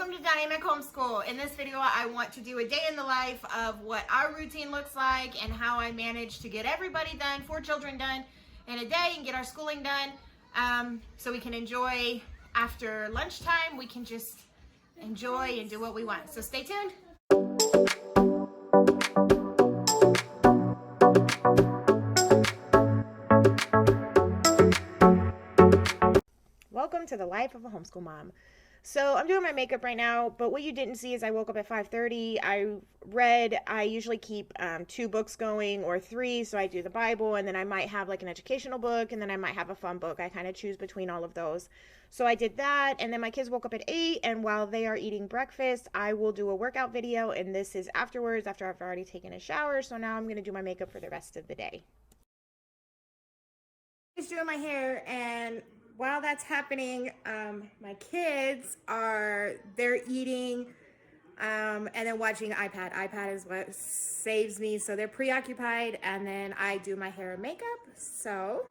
welcome to Dynamic Homeschool. In this video, I want to do a day in the life of what our routine looks like and how I manage to get everybody done, 4 children done in a day and get our schooling done so we can enjoy after lunchtime. We can just enjoy and do what we want. So stay tuned. Welcome to the life of a homeschool mom. So I'm doing my makeup right now, but what you didn't see is I woke up at 5:30. I usually keep 2 books going or 3. So I do the Bible, and then I might have like an educational book, and then I might have a fun book. I kind of choose between all of those. So I did that, and then my kids woke up at 8, and while they are eating breakfast, I will do a workout video, and this is afterwards, after I've already taken a shower. So now I'm going to do my makeup for the rest of the day. Just doing my hair, and while that's happening, my kids they're eating and then watching iPad. iPad is what saves me, so they're preoccupied, and then I do my hair and makeup. So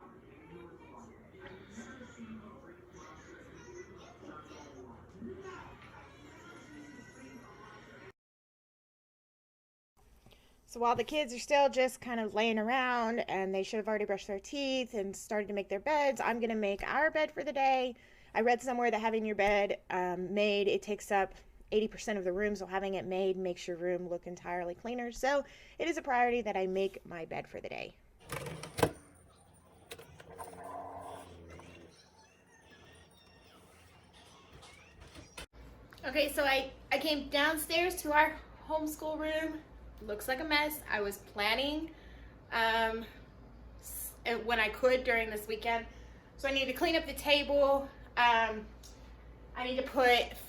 while the kids are still just kind of laying around and they should have already brushed their teeth and started to make their beds, I'm going to make our bed for the day. I read somewhere that having your bed made, it takes up 80% of the room, so having it made makes your room look entirely cleaner. So it is a priority that I make my bed for the day. Okay, so I came downstairs to our homeschool room. Looks like a mess. I was planning when I could during this weekend. So I need to clean up the table. I need to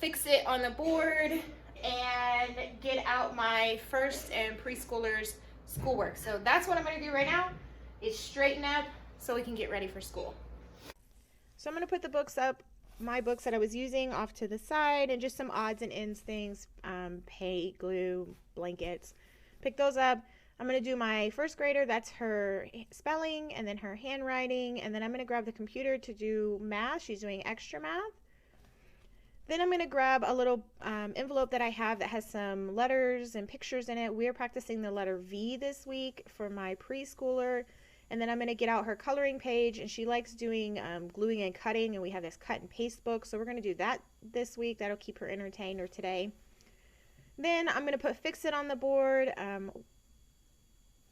fix it on the board and get out my first and preschoolers schoolwork. So that's what I'm going to do right now, is straighten up so we can get ready for school. So I'm going to put the books up, my books that I was using, off to the side, and just some odds and ends things, paint, glue, blankets. Pick those up. I'm going to do my first grader. That's her spelling and then her handwriting. And then I'm going to grab the computer to do math. She's doing extra math. Then I'm going to grab a little envelope that I have that has some letters and pictures in it. We're practicing the letter V this week for my preschooler. And then I'm going to get out her coloring page. And she likes doing gluing and cutting. And we have this cut and paste book. So we're going to do that this week. That'll keep her entertained, or today. Then I'm going to put fix it on the board.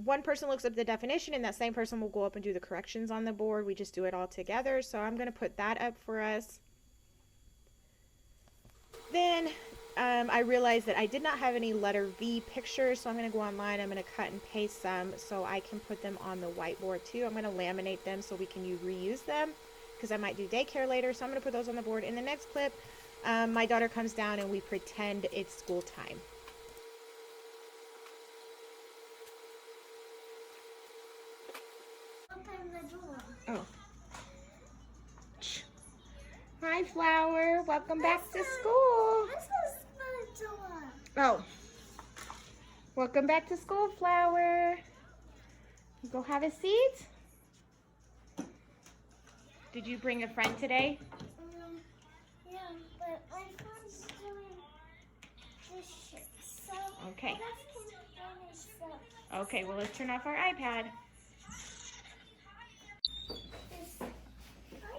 One person looks up the definition, and that same person will go up and do the corrections on the board. We just do it all together. So I'm going to put that up for us. Then I realized that I did not have any letter V pictures, so I'm going to go online. I'm going to cut and paste some so I can put them on the whiteboard too. I'm going to laminate them so we can reuse them, because I might do daycare later. So I'm going to put those on the board. In the next clip, my daughter comes down and we pretend it's school time. Open the door. Oh. Hi, Flower. Welcome back to school. This is the door. Oh. Welcome back to school, Flower. Go have a seat. Did you bring a friend today? Yeah, but my friend's doing dishes, so Okay. let's finish up. Okay, well, let's turn off our iPad.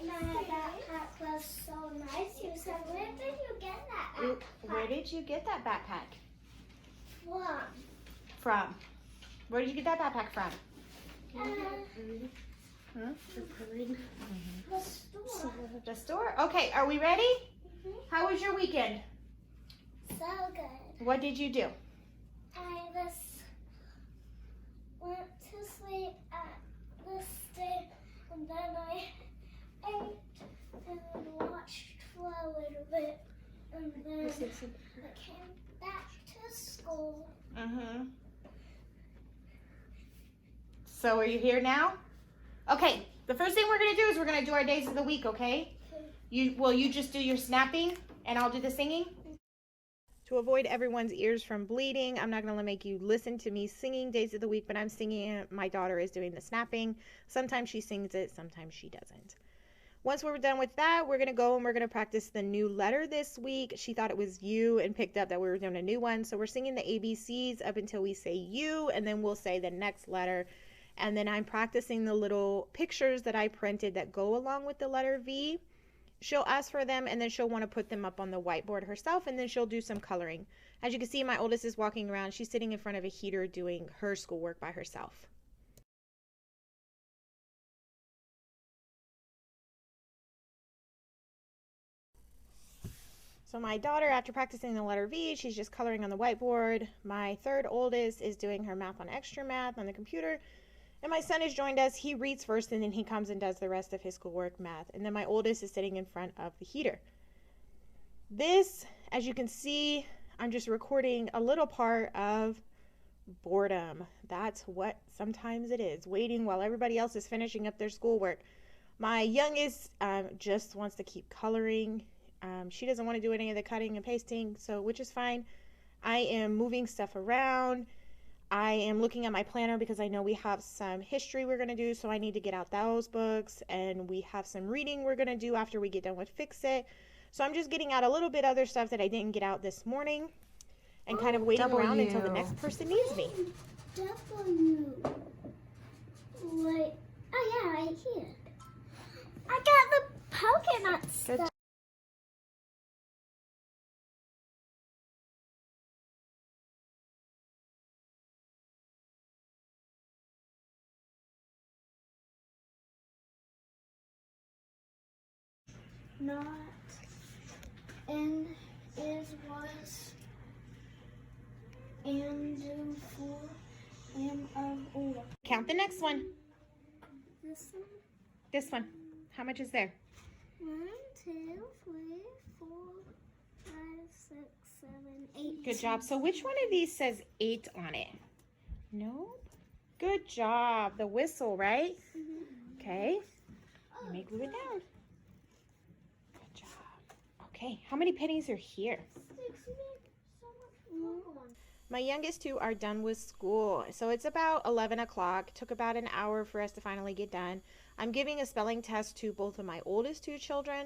That backpack was so nice. You said, where did you get that backpack Where did you get that backpack from? Where did you get that backpack from? Huh? The store. The store? Okay, are we ready? How was your weekend? So good. What did you do? I just went to sleep at the stay, and then I ate and then watched for a little bit, and then I came back to school. So are you here now? Okay, the first thing we're going to do is we're going to do our days of the week, okay? You just do your snapping and I'll do the singing? To avoid everyone's ears from bleeding, I'm not going to make you listen to me singing days of the week, but I'm singing it. My daughter is doing the snapping. Sometimes she sings it, sometimes she doesn't. Once we're done with that, we're going to go and we're going to practice the new letter this week. She thought it was U and picked up that we were doing a new one. So we're singing the ABCs up until we say U, and then we'll say the next letter. And then I'm practicing the little pictures that I printed that go along with the letter V. She'll ask for them, and then she'll want to put them up on the whiteboard herself, and then she'll do some coloring. As you can see, my oldest is walking around. She's sitting in front of a heater doing her schoolwork by herself. So my daughter, after practicing the letter V, she's just coloring on the whiteboard. My third oldest is doing her math on extra math on the computer. And my son has joined us. He reads first, and then he comes and does the rest of his schoolwork, math. And then my oldest is sitting in front of the heater. This, as you can see, I'm just recording a little part of boredom. That's what sometimes it is, waiting while everybody else is finishing up their schoolwork. My youngest just wants to keep coloring. She doesn't want to do any of the cutting and pasting, so which is fine. I am moving stuff around. I am looking at my planner because I know we have some history we're going to do, so I need to get out those books, and we have some reading we're going to do after we get done with Fix It. So I'm just getting out a little bit other stuff that I didn't get out this morning and kind of waiting around until the next person needs me. W. Wait. Oh yeah, right here. I got the coconut stuff. Not and is was and do for am of or. Count the next one. This one? This one. How much is there? 1, 2, 3, 4, 5, 6, 7, 8. Good job. So which one of these says 8 on it? Nope. Good job. The whistle, right? Mm-hmm. Okay. Let me glue it down. Good job. Okay. How many pennies are here? 6 minutes. So much more. My youngest two are done with school. So it's about 11 o'clock. Took about an hour for us to finally get done. I'm giving a spelling test to both of my oldest two children.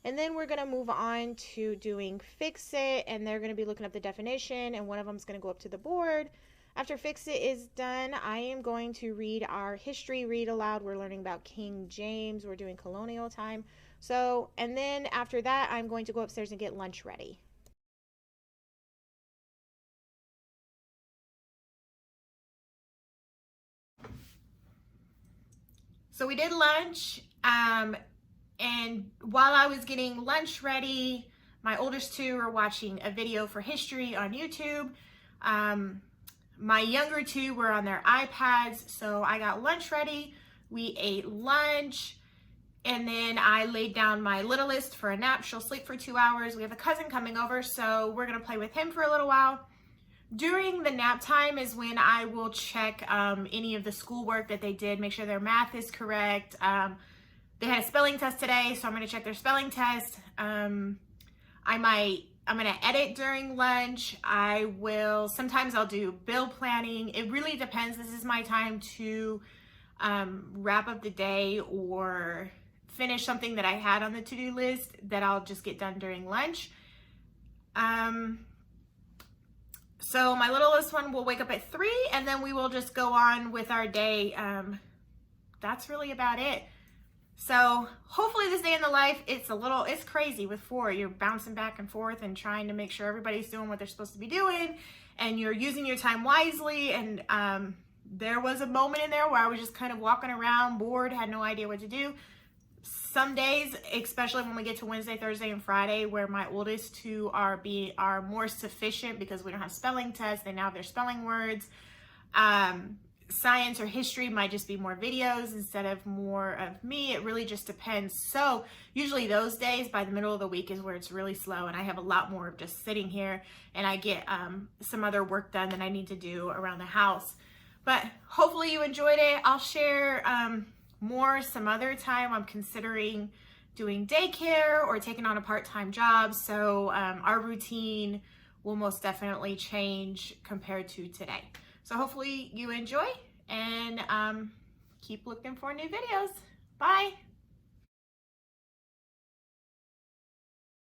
And then we're going to move on to doing Fix It. And they're going to be looking up the definition. And one of them is going to go up to the board. After Fix It is done, I am going to read our history read aloud. We're learning about King James. We're doing colonial time. So, and then after that, I'm going to go upstairs and get lunch ready. So we did lunch, and while I was getting lunch ready, my oldest two were watching a video for history on YouTube. My younger two were on their iPads, so I got lunch ready. We ate lunch, and then I laid down my littlest for a nap. She'll sleep for 2 hours. We have a cousin coming over, so we're gonna play with him for a little while. During the nap time is when I will check any of the schoolwork that they did, make sure their math is correct. They had a spelling test today, so I'm going to check their spelling test. I'm going to edit during lunch. Sometimes I'll do bill planning. It really depends. This is my time to wrap up the day or finish something that I had on the to-do list that I'll just get done during lunch. So my littlest one will wake up at 3, and then we will just go on with our day. That's really about it. So hopefully this day in the life, it's crazy with 4. You're bouncing back and forth and trying to make sure everybody's doing what they're supposed to be doing, and you're using your time wisely. And there was a moment in there where I was just kind of walking around, bored, had no idea what to do. Some days, especially when we get to Wednesday, Thursday, and Friday, where my oldest two are more sufficient because we don't have spelling tests, they now have their spelling words. Science or history might just be more videos instead of more of me. It really just depends. So usually those days by the middle of the week is where it's really slow, and I have a lot more of just sitting here, and I get some other work done that I need to do around the house. But hopefully you enjoyed it. I'll share more some other time. I'm considering doing daycare or taking on a part-time job, so our routine will most definitely change compared to today. So hopefully you enjoy, and keep looking for new videos. Bye.